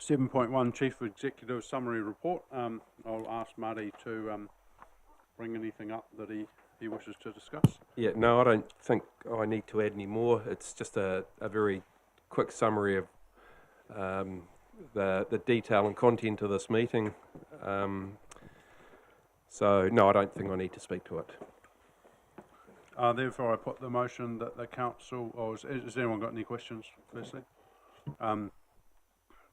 7.1 Chief Executive Summary Report. I'll ask Marty to bring anything up that he wishes to discuss. Yeah, no, I don't think I need to add any more. It's just a very quick summary of the detail and content of this meeting. So, no, I don't think I need to speak to it. Therefore, I put the motion that the council, or has anyone got any questions, firstly?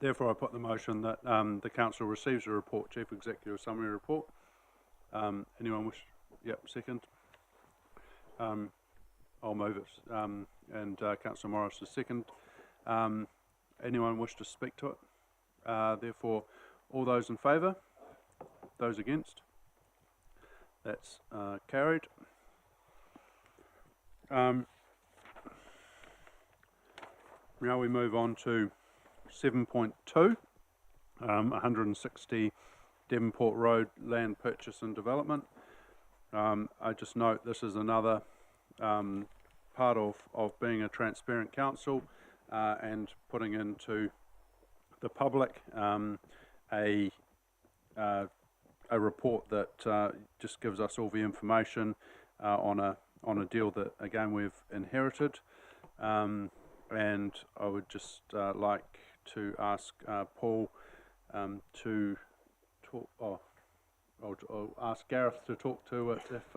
Therefore, I put the motion that the council receives a report, Chief Executive Summary Report. Anyone wish? Yep, second. I'll move it. And Councillor Morris is second. Anyone wish to speak to it? Therefore, all those in favour? Those against? That's carried. Now we move on to 7.2, 160 Devonport Road land purchase and development. I just note this is another part of being a transparent council and putting into the public a report that just gives us all the information on a deal that again we've inherited, and I would just like to ask Paul to talk. I'll ask Gareth to talk to it if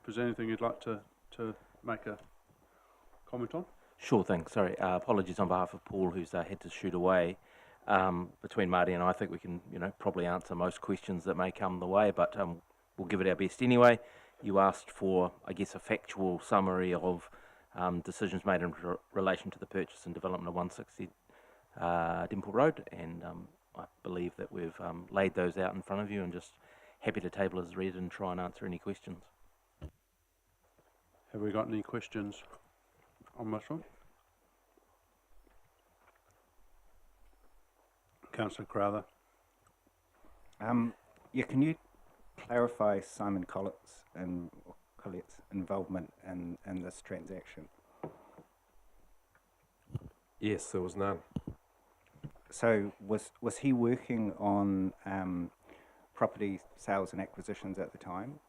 there's anything you'd like to make a comment on. Sure thing. Sorry, apologies on behalf of Paul, who's had to shoot away. Between Marty and I think we can, probably answer most questions that may come the way, but we'll give it our best anyway. You asked for, I guess, a factual summary of decisions made in relation to the purchase and development of 160 Devonport Road, and I believe that we've laid those out in front of you, and just happy to table as read and try and answer any questions. Have we got any questions on this one? Councillor Crowther. Yeah, can you clarify Simon Collett's involvement in this transaction? Yes, there was none. So was he working on property sales and acquisitions at the time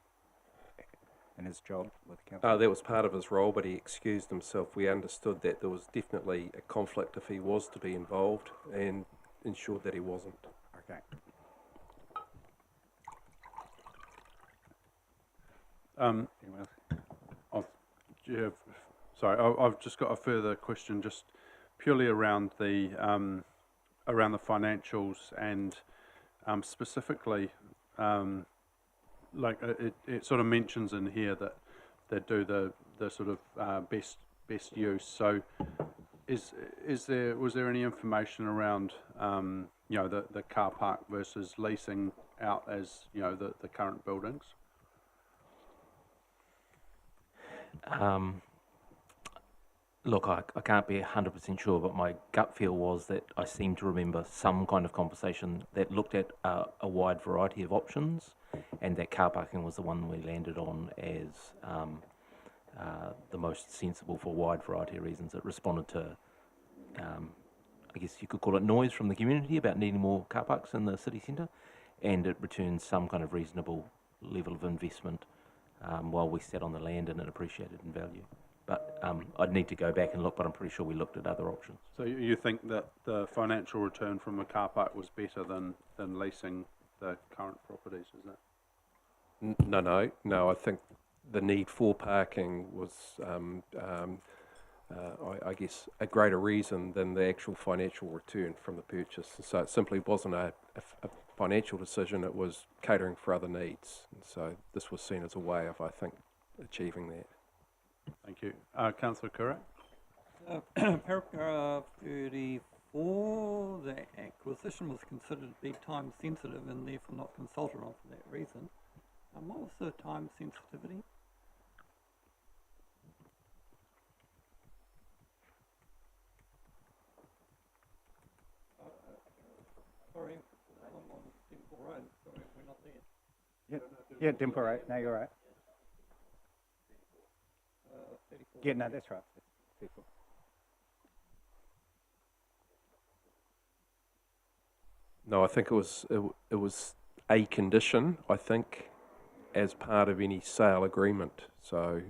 in his job with the council? That was part of his role, but he excused himself. We understood that there was definitely a conflict if he was to be involved, and ensured that he wasn't. Okay. I've just got a further question, just purely around the financials, and specifically, like it sort of mentions in here that they do the sort of best use. So, was there any information around the car park versus leasing out as the current buildings? Look, I can't be 100% sure, but my gut feel was that I seem to remember some kind of conversation that looked at a wide variety of options, and that car parking was the one we landed on as the most sensible for a wide variety of reasons. It responded to, I guess you could call it noise from the community about needing more car parks in the city centre, and it returns some kind of reasonable level of investment while we sat on the land and it appreciated in value. But I'd need to go back and look, but I'm pretty sure we looked at other options. So you think that the financial return from a car park was better than leasing the current properties, is that? No. I think the need for parking was, I guess, a greater reason than the actual financial return from the purchase. So it simply wasn't a financial decision, it was catering for other needs. And so this was seen as a way of, I think, achieving that. Thank you. Councillor Curran. Paragraph 34, the acquisition was considered to be time sensitive and therefore not consulted on for that reason. What was the time sensitivity? Sorry, I'm on Devonport Road. Sorry, we're not there. Yeah, Devonport Road. No, you're right. 34. Yeah, no, that's right. 34. No, I think it was a condition, I think, as part of any sale agreement. So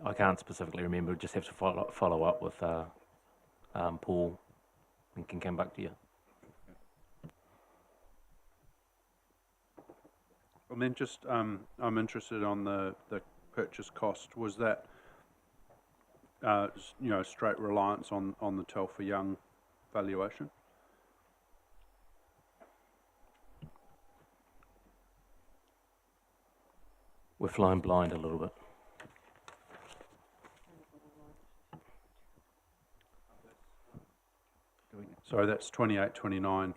I can't specifically remember. Just have to follow up with Paul and can come back to you. And then just, I'm interested on the purchase cost. Was that, straight reliance on the Telfer Young valuation? We're flying blind a little bit. So that's 28, 29.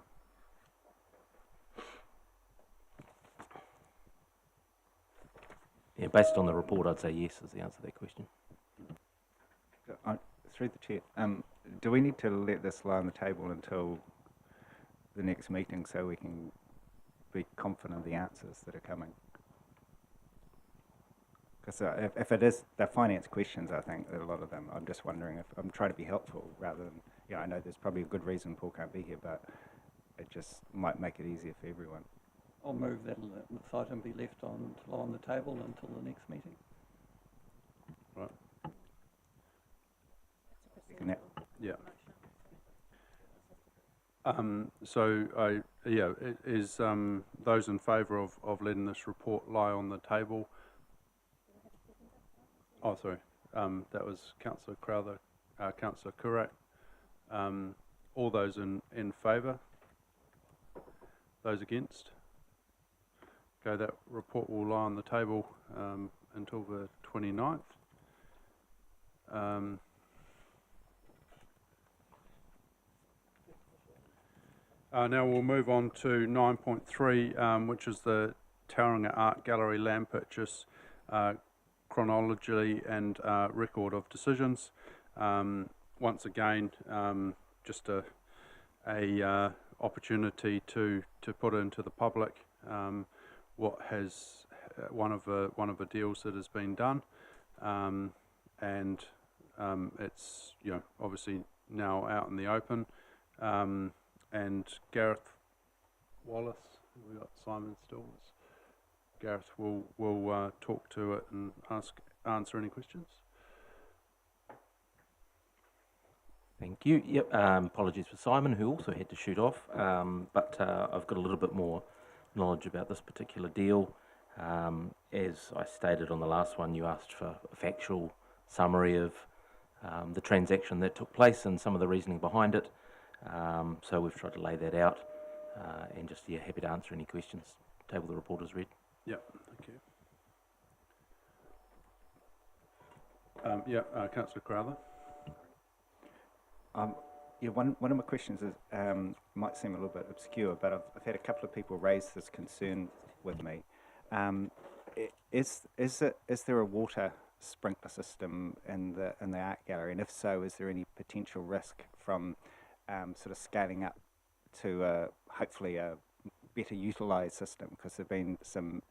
Yeah, based on the report, I'd say yes is the answer to that question. Through the chair, do we need to let this lie on the table until the next meeting so we can be confident of the answers that are coming? Because if it is, they're finance questions, I think, a lot of them. I'm just wondering if I'm trying to be helpful rather than, I know there's probably a good reason Paul can't be here, but it just might make it easier for everyone. I'll move that this item be left on the table until the next meeting. Right. Yeah. Is those in favour of letting this report lie on the table? Oh, sorry. That was Councillor Crowther, Councillor Kurak. All those in favour? Those against? Okay, that report will lie on the table until the 29th. Now we'll move on to 9.3, which is the Tauranga Art Gallery land purchase, chronology and record of decisions. Once again, just a opportunity to put into the public what has one of the deals that has been done, and it's obviously now out in the open. And Gareth Wallace, we got Simon Stills. Gareth will talk to it and answer any questions. Thank you. Yep. Apologies for Simon, who also had to shoot off, but I've got a little bit more knowledge about this particular deal. As I stated on the last one, you asked for a factual summary of the transaction that took place and some of the reasoning behind it. So we've tried to lay that out, and just happy to answer any questions. Table the report is read. Yep, thank you. Councillor Crowther. One of my questions is might seem a little bit obscure, but I've had a couple of people raise this concern with me. Is there a water sprinkler system in the art gallery, and if so, is there any potential risk from sort of scaling up to hopefully a better utilised system? Because there have been some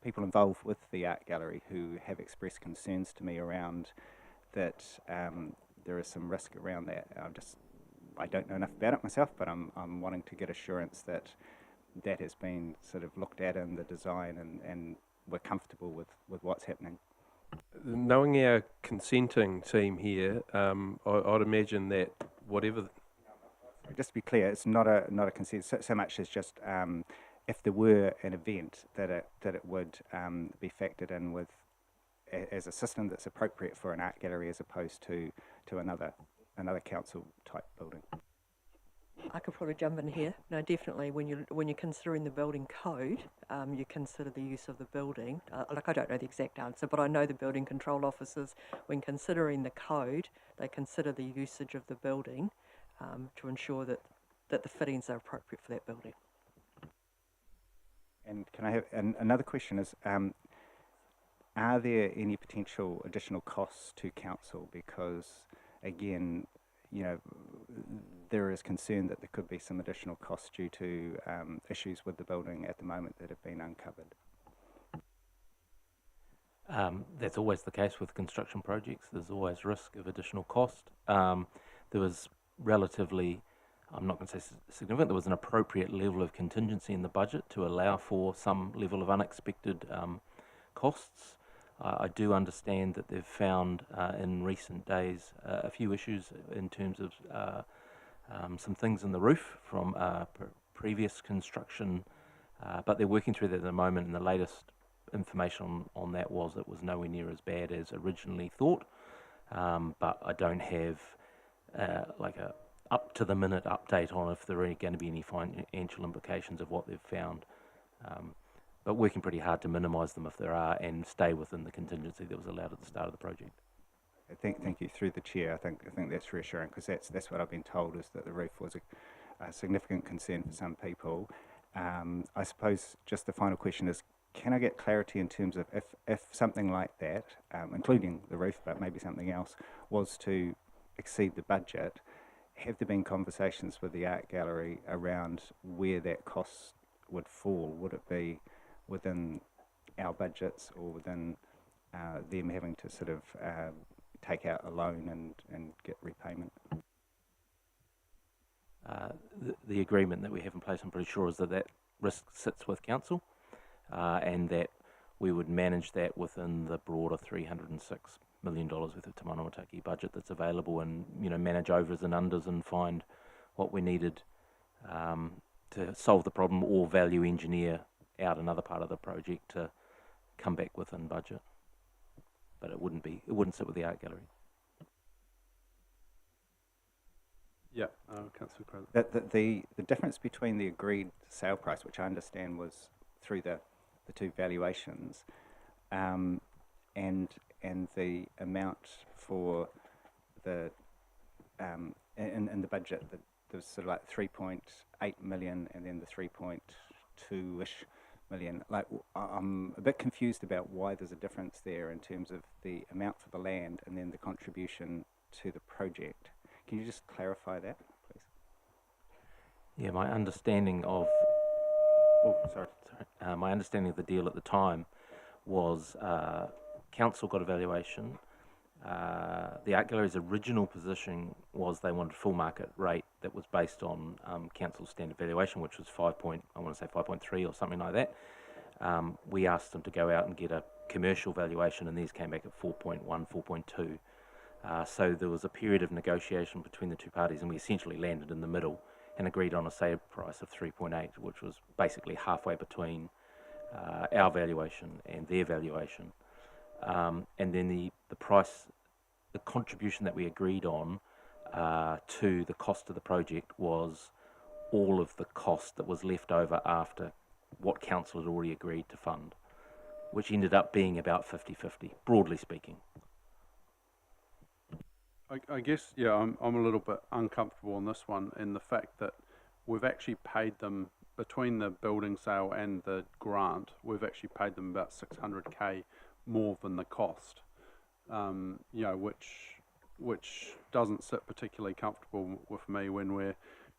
people involved with the art gallery who have expressed concerns to me around that. There is some risk around that. I don't know enough about it myself, but I'm wanting to get assurance that that has been sort of looked at in the design and we're comfortable with what's happening. Knowing our consenting team here, I'd imagine that whatever. Just to be clear, it's not a consent so much as just if there were an event that it would be factored in with as a system that's appropriate for an art gallery as opposed to another council type building. I could probably jump in here. No, definitely. When you're considering the building code, you consider the use of the building. I don't know the exact answer, but I know the building control officers, when considering the code, they consider the usage of the building to ensure that the fittings are appropriate for that building. And can I have another question? Is are there any potential additional costs to council? Because again, there is concern that there could be some additional costs due to issues with the building at the moment that have been uncovered. That's always the case with construction projects. There's always risk of additional cost. There was relatively, I'm not going to say significant, there was an appropriate level of contingency in the budget to allow for some level of unexpected costs. I do understand that they've found in recent days a few issues in terms of some things in the roof from previous construction, but they're working through that at the moment, and the latest information on that was it was nowhere near as bad as originally thought, but I don't have like a up-to-the-minute update on if there are going to be any financial implications of what they've found. But working pretty hard to minimise them if there are, and stay within the contingency that was allowed at the start of the project. Thank you. Through the chair, I think that's reassuring, because that's what I've been told, is that the roof was a significant concern for some people. I suppose just the final question is, can I get clarity in terms of if something like that, including the roof, but maybe something else, was to exceed the budget, have there been conversations with the art gallery around where that cost would fall? Would it be within our budgets, or within them having to sort of take out a loan and get repayment? The agreement that we have in place, I'm pretty sure, is that risk sits with council, and that we would manage that within the broader $306 million worth of Te Manamataki budget that's available, and manage overs and unders and find what we needed to solve the problem, or value engineer out another part of the project to come back within budget. But it wouldn't sit with the art gallery. Yeah, Councillor Craig. The difference between the agreed sale price, which I understand was through the two valuations, and the amount for the in the budget, there was sort of like 3.8 million, and then the 3.2-ish million. Like, I'm a bit confused about why there's a difference there in terms of the amount for the land and then the contribution to the project. Can you just clarify that, please? Yeah, my understanding of my understanding of the deal at the time was council got a valuation. The art gallery's original position was they wanted full market rate that was based on council's standard valuation, which was 5.3 or something like that. We asked them to go out and get a commercial valuation, and these came back at 4.1, 4.2. So there was a period of negotiation between the two parties, and we essentially landed in the middle and agreed on a sale price of 3.8, which was basically halfway between our valuation and their valuation. And then the price, the contribution that we agreed on to the cost of the project was all of the cost that was left over after what council had already agreed to fund, which ended up being about 50-50, broadly speaking. I guess, yeah, I'm a little bit uncomfortable on this one, in the fact that we've actually paid them, between the building sale and the grant, we've actually paid them about 600k more than the cost, which doesn't sit particularly comfortable with me when we're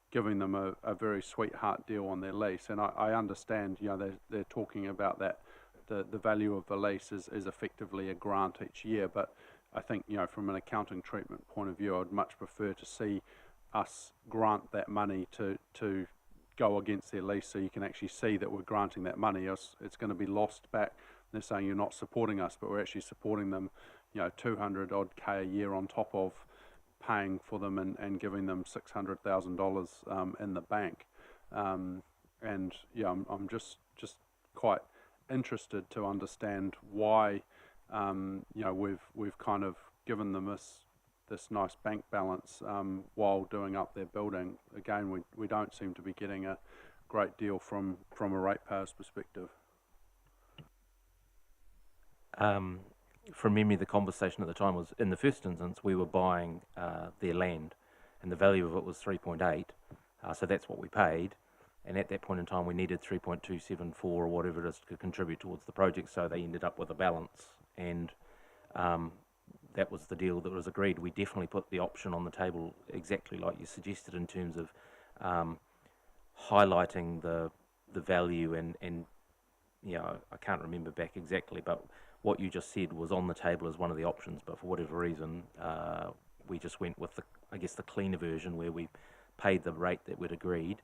giving them a very sweetheart deal on their lease. And I understand, they're talking about that the value of the lease is effectively a grant each year, but I think, from an accounting treatment point of view, I'd much prefer to see us grant that money to go against their lease, so you can actually see that we're granting that money. It's going to be lost back. They're saying you're not supporting us, but we're actually supporting them, 200 odd K a year on top of paying for them and giving them $600,000 in the bank. And yeah, I'm just quite interested to understand why we've kind of given them this nice bank balance while doing up their building. Again, we don't seem to be getting a great deal from a ratepayer's perspective. From memory, the conversation at the time was, in the first instance, we were buying their land, and the value of it was 3.8, so that's what we paid. And at that point in time, we needed 3.274 or whatever it is to contribute towards the project, so they ended up with a balance. And that was the deal that was agreed. We definitely put the option on the table exactly like you suggested, in terms of highlighting the value and I can't remember back exactly, but what you just said was on the table as one of the options, but for whatever reason, we just went with the cleaner version where we paid the rate that we'd agreed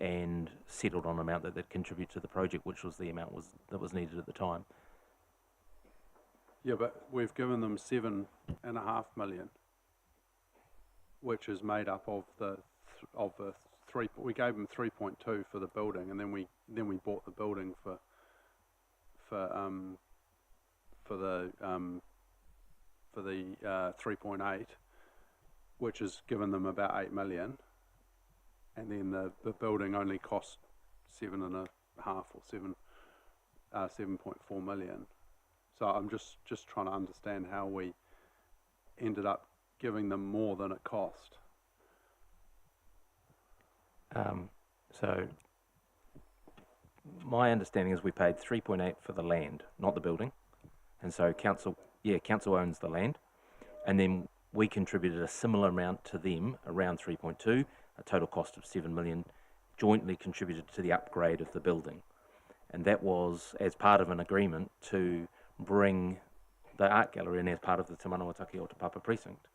and settled on an amount that contribute to the project, which was the amount that was needed at the time. Yeah, but we've given them 7.5 million, which is made up of the three. We gave them 3.2 for the building, and then we bought the building for the 3.8, which has given them about 8 million, and then the building only cost 7.5 or 7.4 million. So I'm just trying to understand how we ended up giving them more than it cost. So my understanding is we paid 3.8 for the land, not the building, and so council owns the land, and then we contributed a similar amount to them, around 3.2, a total cost of 7 million, jointly contributed to the upgrade of the building, and that was as part of an agreement to bring the art gallery in as part of the Te Manawataki o Te Papa precinct,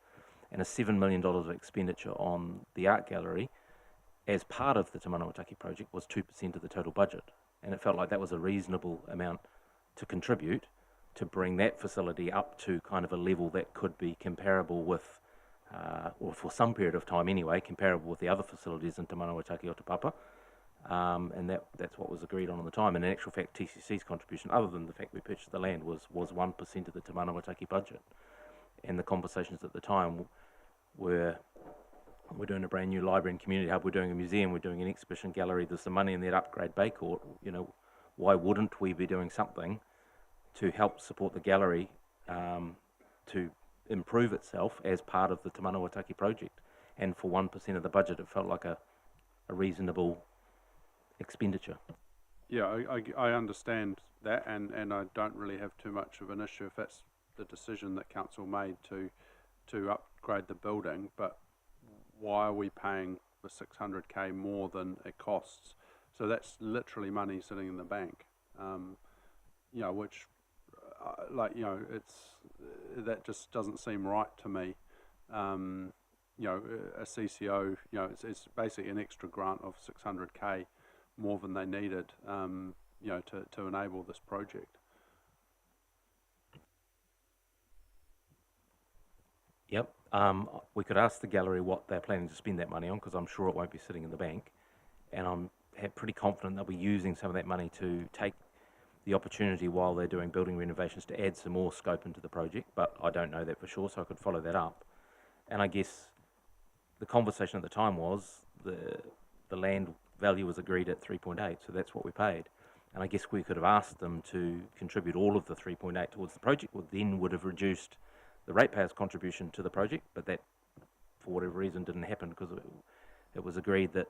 and a $7 million of expenditure on the art gallery as part of the Te Manawataki project was 2% of the total budget, and it felt like that was a reasonable amount to contribute to bring that facility up to kind of a level that could be comparable with, or for some period of time anyway, comparable with the other facilities in Te Manawataki o Te Papa, and that's what was agreed on the time. And in actual fact, TCC's contribution, other than the fact we purchased the land, was 1% of the Te Manawataki budget. And the conversations at the time were, we're doing a brand new library and community hub, we're doing a museum, we're doing an exhibition gallery, there's some money in there to upgrade Bay Court. You know, why wouldn't we be doing something to help support the gallery to improve itself as part of the Te Manawataki project? And for 1% of the budget, it felt like a reasonable expenditure. Yeah, I understand that, and I don't really have too much of an issue if that's the decision that council made to upgrade the building, but why are we paying the 600k more than it costs? So that's literally money sitting in the bank, which, that just doesn't seem right to me. A CCO, it's basically an extra grant of 600k more than they needed, to enable this project. Yep. We could ask the gallery what they're planning to spend that money on, because I'm sure it won't be sitting in the bank, and I'm pretty confident they'll be using some of that money to take the opportunity while they're doing building renovations to add some more scope into the project, but I don't know that for sure, so I could follow that up. And I guess the conversation at the time was the land value was agreed at 3.8, so that's what we paid. And I guess we could have asked them to contribute all of the 3.8 towards the project, then would have reduced the ratepayers' contribution to the project, but that, for whatever reason, didn't happen because it was agreed that,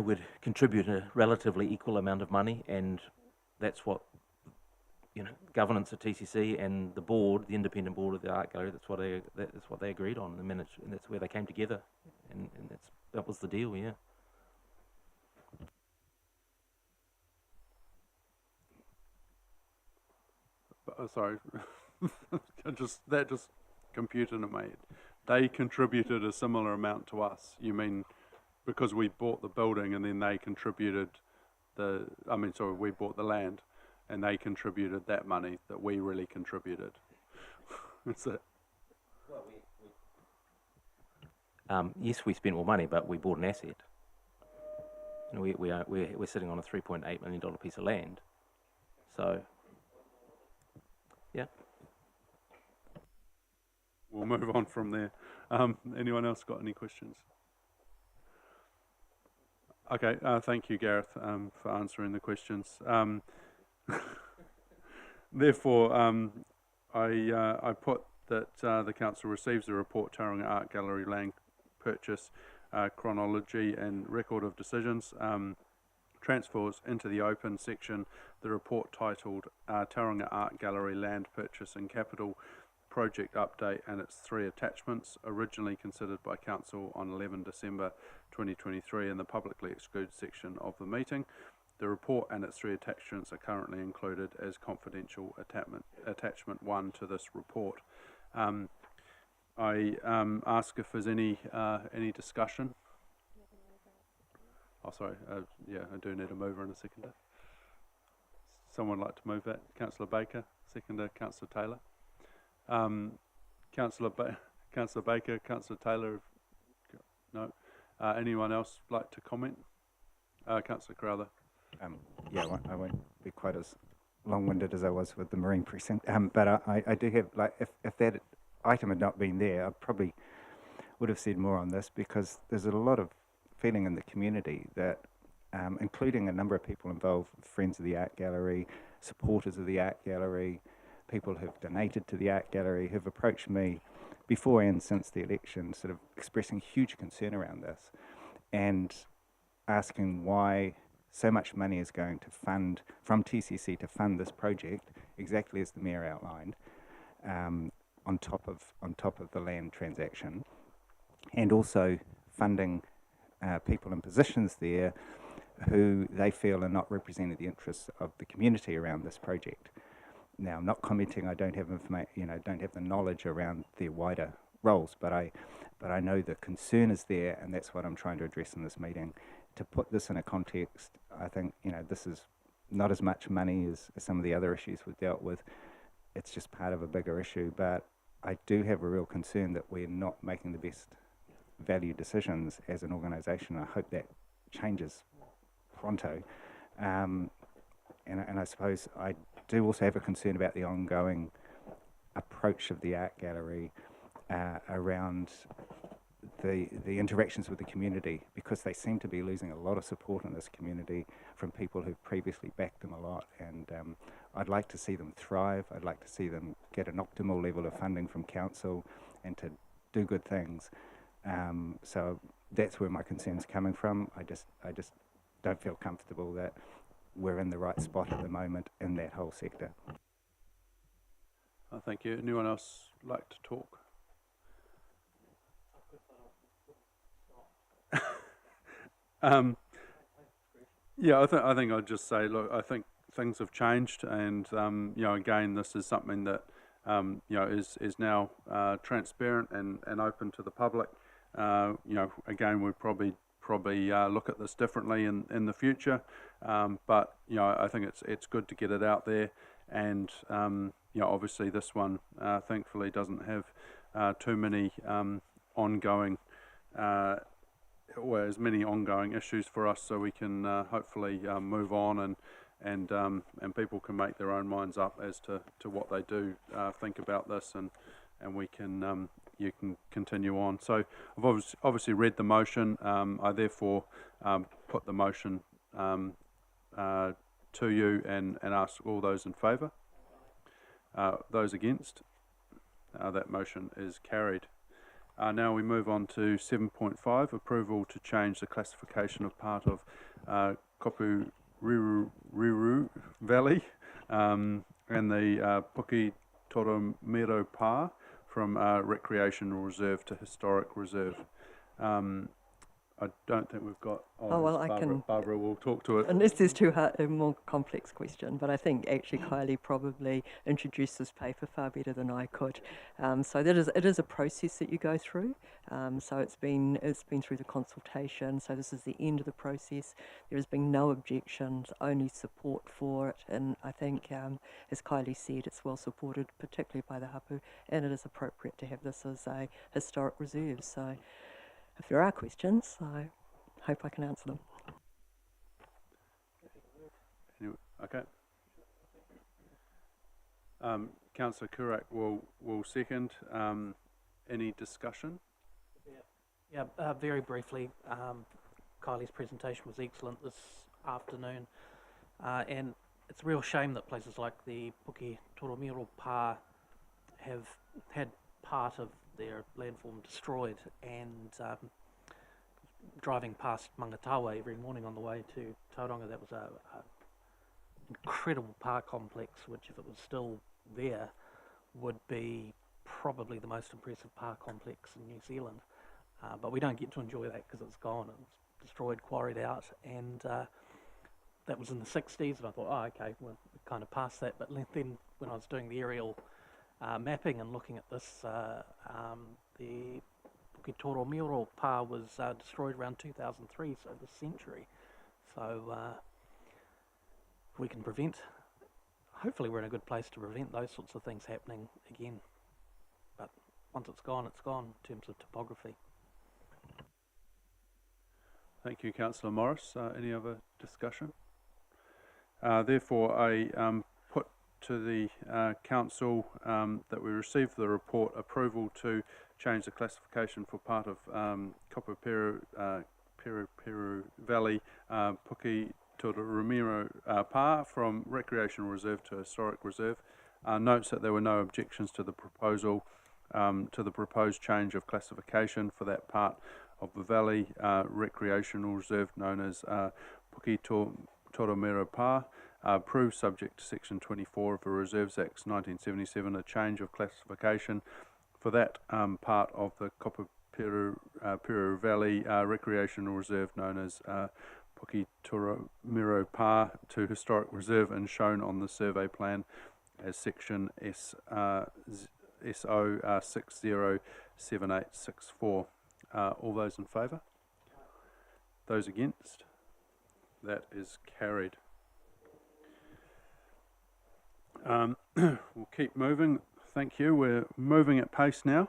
we'd contribute a relatively equal amount of money, and that's what, governance at TCC and the board, the independent board of the art gallery, that's what they agreed on, and that's where they came together, and that was the deal, yeah. Sorry, that just computed in my head. They contributed a similar amount to us. You mean because we bought the building and then they contributed we bought the land and they contributed that money that we really contributed. That's it. Well, yes, we spent more money, but we bought an asset. And we're sitting on a $3.8 million piece of land. So, yeah. We'll move on from there. Anyone else got any questions? Okay, thank you, Gareth, for answering the questions. Therefore, I put that the council receives the report Tauranga Art Gallery land purchase chronology and record of decisions, transfers into the open section the report titled Tauranga Art Gallery land purchase and capital project update and its 3 attachments, originally considered by council on 11 December 2023 in the publicly excluded section of the meeting, The report and its 3 attachments are currently included as confidential attachment 1 to this report. I ask if there's any discussion. Oh, sorry. Yeah, I do need a mover and a seconder. Someone like to move that? Councillor Baker, seconder, Councillor Taylor. Councillor Baker, Councillor Taylor. No. Anyone else like to comment? Councillor Crowther. Yeah, I won't be quite as long-winded as I was with the Marine Precinct, but I do have, like, if that item had not been there, I probably would have said more on this, because there's a lot of feeling in the community that, including a number of people involved, friends of the art gallery, supporters of the art gallery, people who've donated to the art gallery, who've approached me before and since the election, sort of expressing huge concern around this and asking why so much money is going to fund, from TCC to fund this project, exactly as the Mayor outlined, on top of the land transaction, and also funding people in positions there who they feel are not representing the interests of the community around this project. Now, I'm not commenting. I don't have don't have the knowledge around their wider roles, but I know the concern is there, and that's what I'm trying to address in this meeting. To put this in a context, I think this is not as much money as some of the other issues we've dealt with. It's just part of a bigger issue, but I do have a real concern that we're not making the best value decisions as an organisation. I hope that changes pronto. And I suppose I do also have a concern about the ongoing approach of the art gallery around the interactions with the community, because they seem to be losing a lot of support in this community from people who've previously backed them a lot, and I'd like to see them thrive. I'd like to see them get an optimal level of funding from council and to do good things. So that's where my concern's coming from. I just don't feel comfortable that we're in the right spot at the moment in that whole sector. Thank you. Anyone else like to talk? Yeah, I think I'd just say, look, I think things have changed, and again, this is something that is now transparent and open to the public. Again, we probably look at this differently in the future, but I think it's good to get it out there, and obviously this one thankfully doesn't have too many ongoing. As many ongoing issues for us, so we can hopefully move on, and people can make their own minds up as to what they do think about this, and we can you can continue on. So I've obviously read the motion. I therefore put the motion to you and ask all those in favour. Those against, that motion is carried. Now we move on to 7.5, approval to change the classification of part of Kopuriru Valley and the Puki Toromiro Pa from recreational reserve to historic reserve. I don't think we've got. Barbara will talk to it. Unless there's a more complex question, but I think actually Kylie probably introduced this paper far better than I could. So it is a process that you go through. So it's been through the consultation. So this is the end of the process. There has been no objections, only support for it, and I think, as Kylie said, it's well supported, particularly by the hapu, and it is appropriate to have this as a historic reserve. So if there are questions, I hope I can answer them. Okay. Councillor Kurak will second. Any discussion? Yeah, very briefly. Kylie's presentation was excellent this afternoon, and it's a real shame that places like the Puki Toromiro Pa have had part of their landform destroyed, and driving past Mangatawa every morning on the way to Tauranga, that was a incredible park complex, which if it was still there would be probably the most impressive park complex in New Zealand, but we don't get to enjoy that because it's gone. It was destroyed, quarried out, and that was in the 60s, and I thought, oh, okay, we're kind of past that. But then when I was doing the aerial mapping and looking at this, the Puketoro Miro Pa was destroyed around 2003, so this century. So if we can prevent, hopefully we're in a good place to prevent those sorts of things happening again. But once it's gone in terms of topography. Thank you, Councillor Morris. Any other discussion? Therefore, I put to the council that we received the report approval to change the classification for part of Kopaperu Valley Puki Ramiro Pa from Recreational Reserve to Historic Reserve. Notes that there were no objections to the proposal, to the proposed change of classification for that part of the Valley Recreational Reserve known as Puki Toromero Pa. Approved subject to Section 24 of the Reserves Act 1977, a change of classification for that part of the Kopaperu Valley Recreational Reserve known as Puki Toromero Pa to Historic Reserve and shown on the survey plan as Section SO 607864. All those in favour? Those against? That is carried. We'll keep moving. Thank you. We're moving at pace now.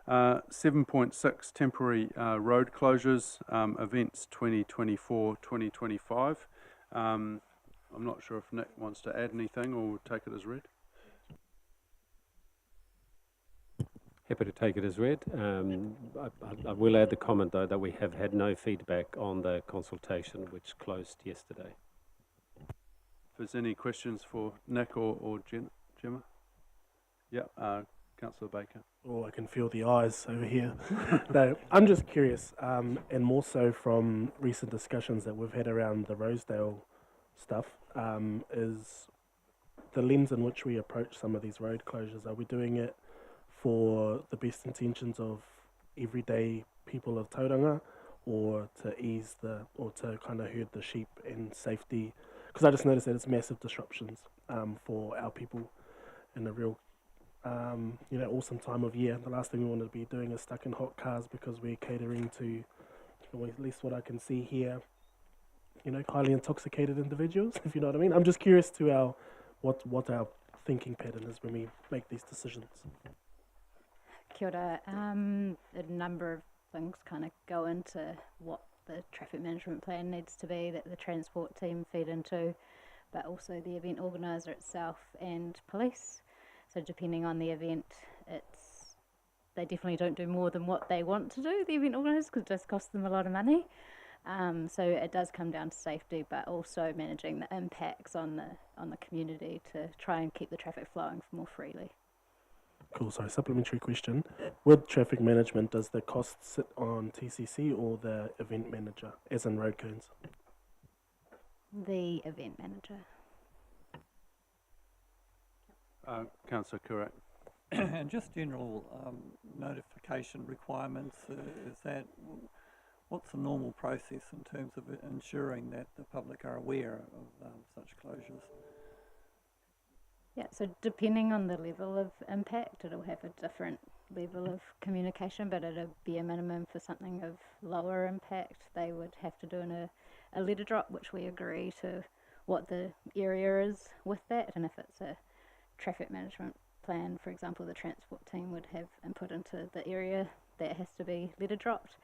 7.6 temporary road closures, events 2024-2025. I'm not sure if Nick wants to add anything or take it as read. Happy to take it as read. I will add the comment though that we have had no feedback on the consultation which closed yesterday. If there's any questions for Nick or Gemma? Yeah, Councillor Baker. Oh, I can feel the eyes over here. No, I'm just curious, and more so from recent discussions that we've had around the Rosedale stuff, is the lens in which we approach some of these road closures. Are we doing it for the best intentions of everyday people of Tauranga, or to ease or to kind of herd the sheep and safety? Because I just noticed that it's massive disruptions for our people in a real awesome time of year. The last thing we want to be doing is stuck in hot cars because we're catering to, or at least what I can see here, highly intoxicated individuals, if you know what I mean. I'm just curious to what our thinking pattern is when we make these decisions. Kia ora. A number of things kind of go into what the traffic management plan needs to be, that the transport team feed into, but also the event organiser itself and police. So depending on the event, they definitely don't do more than what they want to do, the event organisers, because it does cost them a lot of money. So it does come down to safety, but also managing the impacts on the community to try and keep the traffic flowing more freely. Cool. Sorry, supplementary question. With traffic management, does the cost sit on TCC or the event manager, as in road cones? The event manager. Councillor Kurak. And just general notification requirements, is that, what's the normal process in terms of ensuring that the public are aware of such closures? Yeah, so depending on the level of impact, it'll have a different level of communication, but at a bare minimum for something of lower impact, they would have to do a letter drop, which we agree to what the area is with that, and if it's a traffic management plan, for example, the transport team would have input into the area that has to be letter dropped.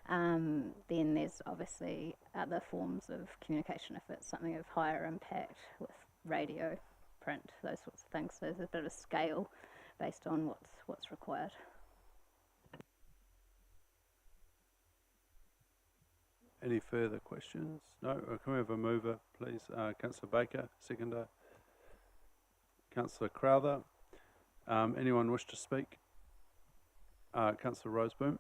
Then there's obviously other forms of communication if it's something of higher impact with radio, print, those sorts of things. So there's a bit of a scale based on what's required. Any further questions? No? Can we have a mover, please? Councillor Baker, seconder. Councillor Crowther. Anyone wish to speak? Councillor Roseboom.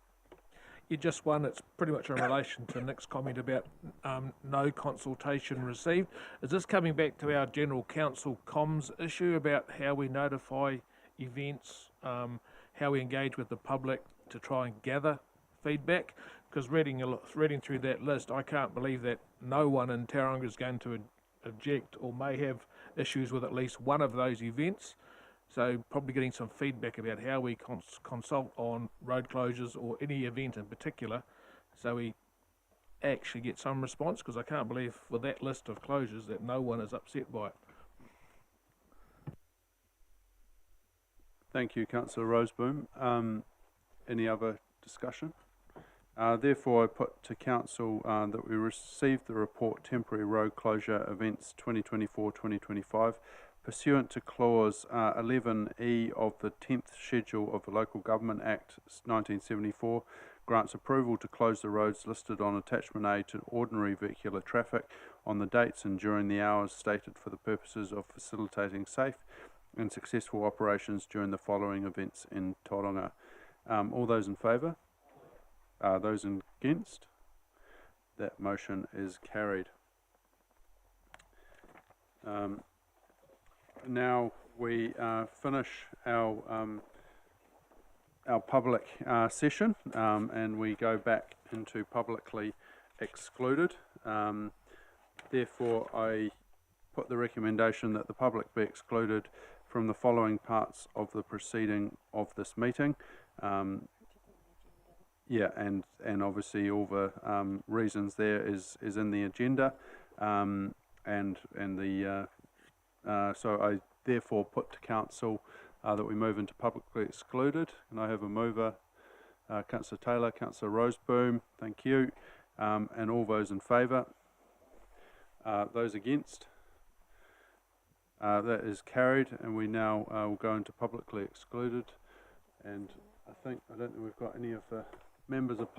Yeah, just one. It's pretty much in relation to Nick's comment about no consultation received. Is this coming back to our general council comms issue about how we notify events, how we engage with the public to try and gather feedback? Because reading through that list, I can't believe that no one in Tauranga is going to object or may have issues with at least one of those events. So probably getting some feedback about how we consult on road closures or any event in particular, so we actually get some response, because I can't believe with that list of closures that no one is upset by it. Thank you, Councillor Roseboom. Any other discussion? Therefore, I put to Council that we receive the report Temporary Road Closure Events 2024-2025 pursuant to Clause 11E of the 10th Schedule of the Local Government Act 1974, grants approval to close the roads listed on Attachment A to ordinary vehicular traffic on the dates and during the hours stated for the purposes of facilitating safe and successful operations during the following events in Tauranga. All those in favour? Those against? That motion is carried. Now we finish our public session and we go back into publicly excluded. Therefore, I put the recommendation that the public be excluded from the following parts of the proceeding of this meeting. Yeah, and obviously all the reasons there is in the agenda, and the so I therefore put to Council that we move into publicly excluded. And I have a mover, Councillor Taylor, Councillor Roseboom. Thank you, and all those in favour. Those against. That is carried, and we now will go into publicly excluded. And I don't think we've got any of the members of